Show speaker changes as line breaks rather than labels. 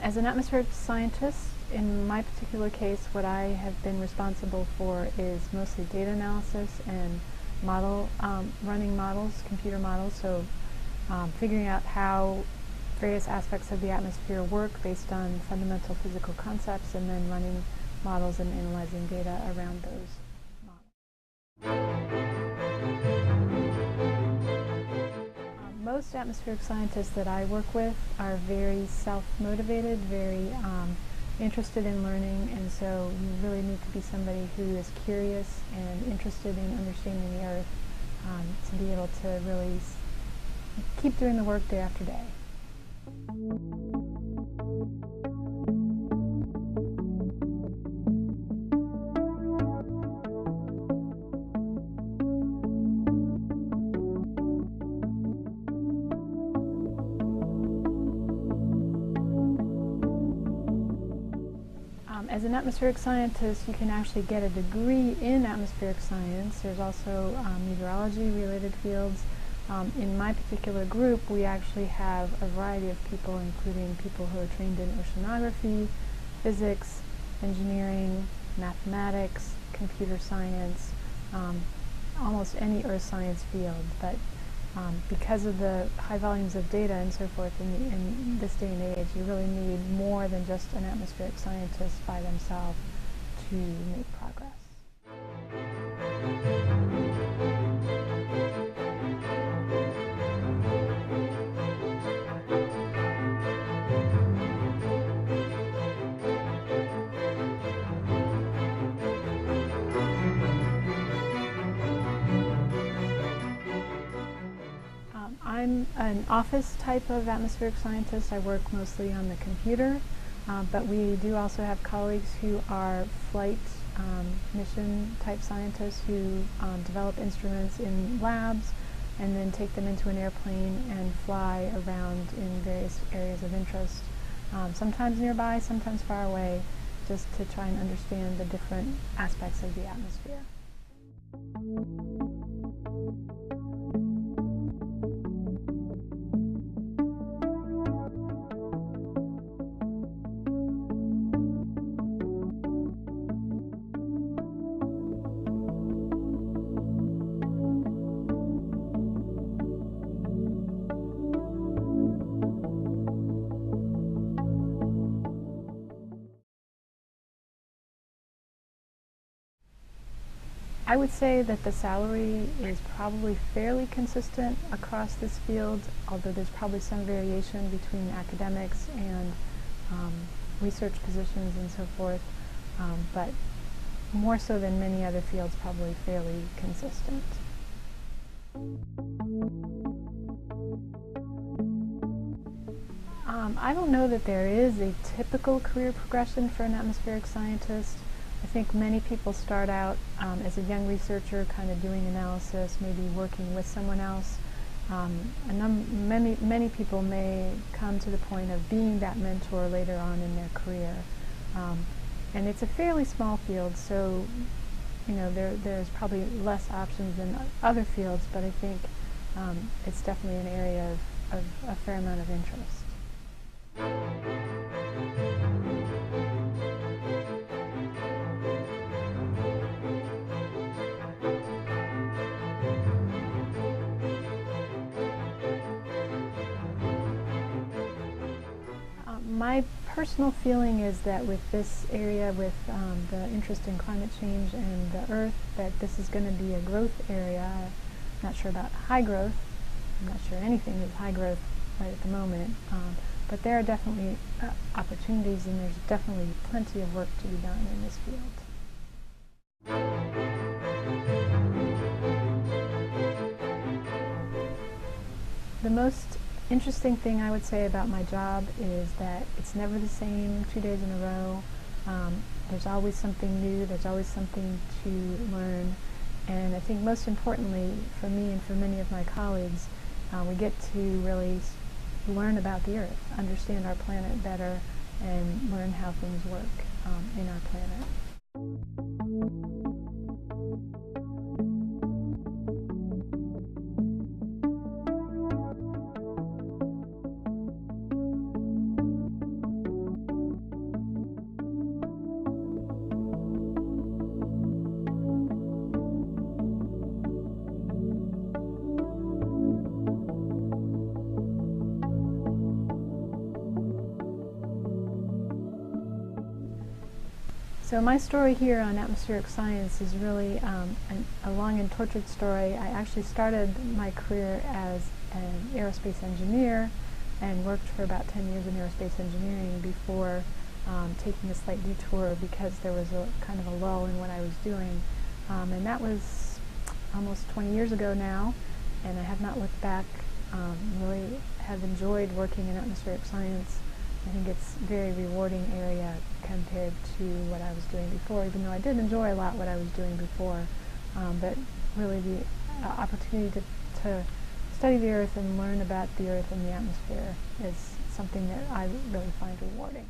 As an atmospheric scientist, in my particular case, what I have been responsible for is mostly data analysis and running models, computer models, so figuring out how various aspects of the atmosphere work based on fundamental physical concepts, and then running models and analyzing data around those models. Most atmospheric scientists that I work with are very self-motivated, very interested in learning, and so you really need to be somebody who is curious and interested in understanding the Earth to be able to really keep doing the work day after day. As an atmospheric scientist, you can actually get a degree in atmospheric science. There's also meteorology-related fields. In my particular group, we actually have a variety of people, including people who are trained in oceanography, physics, engineering, mathematics, computer science, almost any earth science field. But because of the high volumes of data and so forth in this day and age, you really need more than just an atmospheric scientist by themselves to make progress. I'm an office type of atmospheric scientist. I work mostly on the computer, but we do also have colleagues who are flight mission type scientists who develop instruments in labs and then take them into an airplane and fly around in various areas of interest, sometimes nearby, sometimes far away, just to try and understand the different aspects of the atmosphere. I would say that the salary is probably fairly consistent across this field, although there's probably some variation between academics and research positions and so forth, but more so than many other fields, probably fairly consistent. I don't know that there is a typical career progression for an atmospheric scientist. I think many people start out as a young researcher, kind of doing analysis, maybe working with someone else. Many people may come to the point of being that mentor later on in their career. And it's a fairly small field, so there's probably less options than other fields, but I think it's definitely an area of a fair amount of interest. My personal feeling is that with this area, with the interest in climate change and the Earth, that this is going to be a growth area. I'm not sure about high growth. I'm not sure anything is high growth right at the moment. But there are definitely opportunities, and there's definitely plenty of work to be done in this field. The most interesting thing I would say about my job is that it's never the same 2 days in a row. There's always something new, there's always something to learn, and I think most importantly for me and for many of my colleagues, we get to really learn about the Earth, understand our planet better, and learn how things work in our planet. So my story here on atmospheric science is really a long and tortured story. I actually started my career as an aerospace engineer and worked for about 10 years in aerospace engineering before taking a slight detour because there was a kind of a lull in what I was doing. And that was almost 20 years ago now, and I have not looked back. Really have enjoyed working in atmospheric science. I think it's a very rewarding area compared to what I was doing before, even though I did enjoy a lot what I was doing before. But really the opportunity to study the Earth and learn about the Earth and the atmosphere is something that I really find rewarding.